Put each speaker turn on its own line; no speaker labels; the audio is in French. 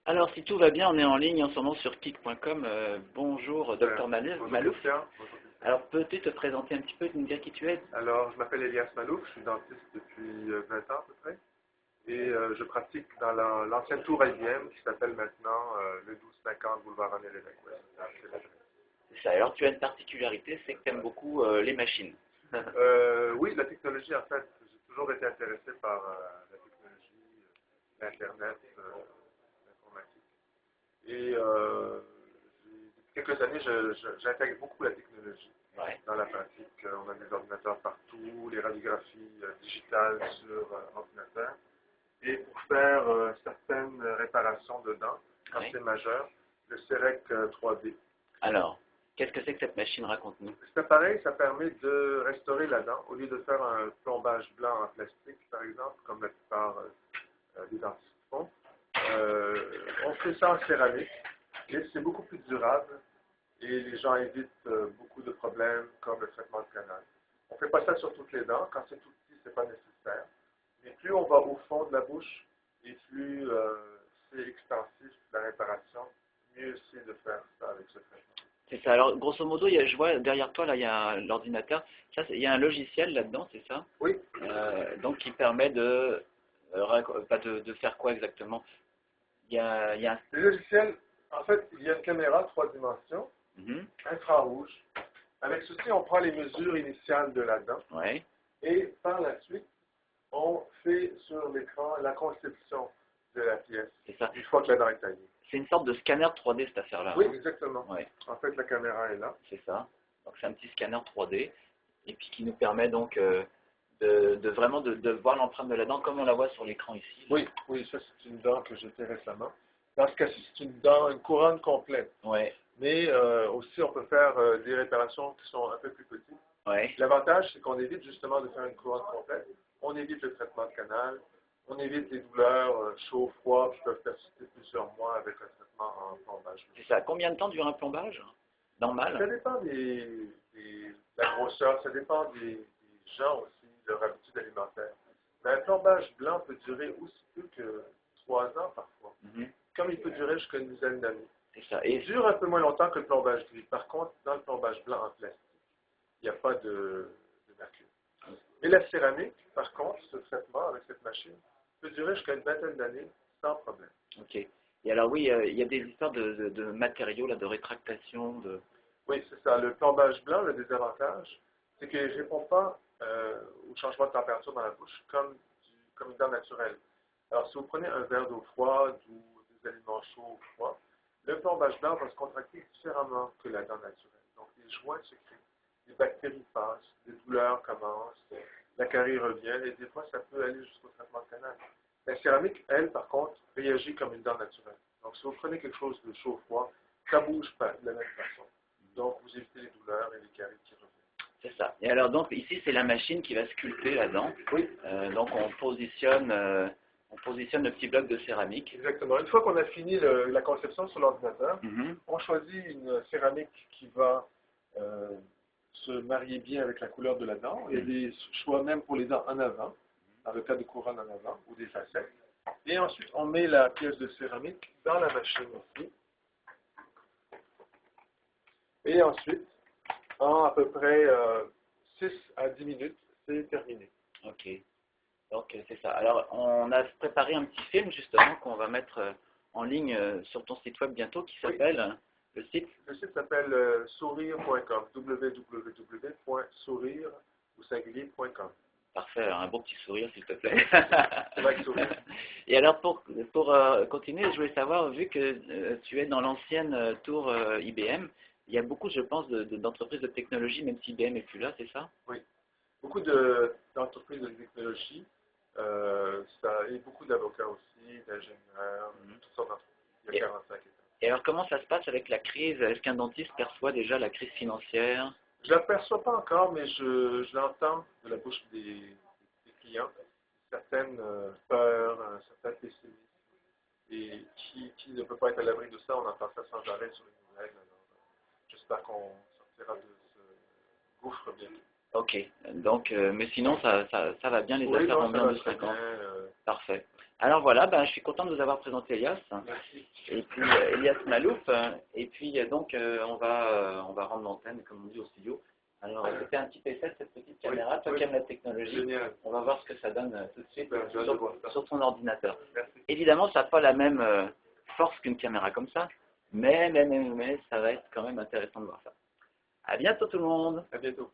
Alors, si tout va bien, on est en ligne en ce moment sur kik.com. Bonjour, Dr Malouf.
Bonjour Christian. Bonjour Christian.
Alors, peux-tu te présenter un petit peu, nous dire qui tu es?
Alors, je m'appelle Elias Malouf, je suis dentiste depuis 20 ans à peu près. Et je pratique dans l'ancienne tour IBM qui s'appelle maintenant le 1250 boulevard René Lévesque. Ouais, c'est l'adresse.
C'est ça. Alors, tu as une particularité, c'est que tu aimes beaucoup les machines.
Oui, la technologie, en fait, j'ai toujours été intéressé par la technologie, l'Internet, l'informatique. Et depuis quelques années, j'intègre beaucoup la technologie.
Ouais.
Dans la pratique, on a des ordinateurs partout, les radiographies digitales sur ordinateur. Et pour faire certaines réparations de dents, quand
Ouais.
c'est majeur, le CEREC 3D.
Alors, qu'est-ce que c'est que cette machine? Raconte-nous.
C'est appareil, ça permet de restaurer la dent au lieu de faire un plombage blanc en plastique, par exemple, comme la plupart des dentistes font. On fait ça en céramique et c'est beaucoup plus durable et les gens évitent beaucoup de problèmes comme le traitement de canal. On ne fait pas ça sur toutes les dents. Quand c'est tout petit, ce n'est pas nécessaire. Mais plus on va au fond de la bouche et plus c'est extensif la réparation, mieux c'est de faire ça avec ce traitement.
C'est ça. Alors, grosso modo, je vois derrière toi, là, il y a l'ordinateur. Ça, il y a un logiciel là-dedans, c'est ça?
Oui,
Donc, qui permet de faire quoi exactement? Il y a
les logiciels, en fait, il y a une caméra 3 dimensions,
Mhm.
infrarouge. Avec ceci, on prend les mesures initiales de la dent
Ouais,
et par la suite, on fait sur l'écran la conception de la pièce,
c'est ça.
une fois que la dent est taillée.
C'est une sorte de scanner 3D, cette affaire-là.
Oui, exactement.
Ouais,
En fait, la caméra est là.
c'est ça. Donc, c'est un petit scanner 3D. Et puis, qui nous permet donc de vraiment de voir l'empreinte de la dent comme on la voit sur l'écran ici. Là.
Oui, oui, ça c'est une dent que j'ai fait récemment. Dans ce cas-ci, c'est une dent, une couronne complète.
Ouais,
Mais aussi, on peut faire des réparations qui sont un peu plus petites.
ouais.
L'avantage, c'est qu'on évite justement de faire une couronne complète. On évite le traitement de canal. On évite les douleurs chaud-froid qui peuvent persister plusieurs mois avec un traitement en plombage.
C'est ça. Combien de temps dure un plombage? Normal?
Ça dépend de la grosseur, ça dépend des gens aussi, de leur habitude alimentaire. Mais un plombage blanc peut durer aussi peu que 3 ans parfois,
Mhm.
comme il peut durer jusqu'à une dizaine d'années.
C'est ça.
Il dure un peu moins longtemps que le plombage gris. Par contre, dans le plombage blanc en plastique, il n'y a pas de mercure. Mais la céramique, par contre, ce traitement avec cette machine, peut durer jusqu'à une vingtaine d'années sans problème.
Ok. Et alors oui, il y a des histoires de matériaux, là, de rétractation, de...
Oui, c'est ça. Le plombage blanc, le désavantage, c'est qu'il ne répond pas au changement de température dans la bouche comme une dent naturelle. Alors, si vous prenez un verre d'eau froide ou des aliments chauds ou froids, le plombage blanc va se contracter différemment que la dent naturelle. Donc, les joints se créent, les bactéries passent, les douleurs commencent, la carie revient et des fois, ça peut aller jusqu'au traitement de canal. La céramique, elle, par contre, réagit comme une dent naturelle. Donc, si vous prenez quelque chose de chaud-froid, ça ne bouge pas de la même façon. Donc, vous évitez les douleurs et les caries qui reviennent.
C'est ça. Et alors donc ici, c'est la machine qui va sculpter la dent.
Oui,
Donc on positionne le petit bloc de céramique.
exactement. Une fois qu'on a fini la conception sur l'ordinateur,
Mhm.
on choisit une céramique qui va se marier bien avec la couleur de la dent. Il y a des choix même pour les dents en avant, dans le cas de couronne en avant, ou des facettes. Et ensuite, on met la pièce de céramique dans la machine aussi. Et ensuite, en à peu près 6 à 10 minutes, c'est terminé.
Ok. Donc c'est ça. Alors on a préparé un petit film justement qu'on va mettre en ligne sur ton site web bientôt qui s'appelle le site.
Le site s'appelle sourire.com, www.sourire.com.
Parfait, alors un beau petit sourire s'il te plaît.
C'est vrai que sourire.
Et alors pour continuer, je voulais savoir, vu que tu es dans l'ancienne tour IBM, il y a beaucoup, je pense, d'entreprises de technologie, même si IBM n'est plus là, c'est ça?
Oui. Beaucoup d'entreprises de technologie, et beaucoup d'avocats aussi, d'ingénieurs,
Mhm.
toutes sortes d'entreprises. Il y a 45 États.
Et alors comment ça se passe avec la crise? Est-ce qu'un dentiste perçoit déjà la crise financière?
Je ne l'aperçois pas encore, mais je l'entends de la bouche des clients. Certaines peurs, certains pessimismes, et qui ne peut pas être à l'abri de ça, on entend ça sans arrêt sur les nouvelles. Alors, j'espère qu'on sortira de ce gouffre bientôt.
Ok, donc, mais sinon ça va bien, les
Oui,
affaires
non,
vont
ça
bien
va
de
très
5 ans.
bien.
Parfait. Alors voilà, ben, je suis content de vous avoir présenté Elias,
Merci.
et puis Elias Malouf, et puis donc on va rendre l'antenne, comme on dit, au studio. Alors c'était un petit essai de cette petite caméra, toi qui aimes la technologie,
Génial.
on va voir ce que ça donne tout de suite
Super, j'ai hâte de voir ça.
sur ton ordinateur.
Merci.
Évidemment, ça n'a pas la même force qu'une caméra comme ça, mais ça va être quand même intéressant de voir ça. À bientôt tout le monde.
À bientôt.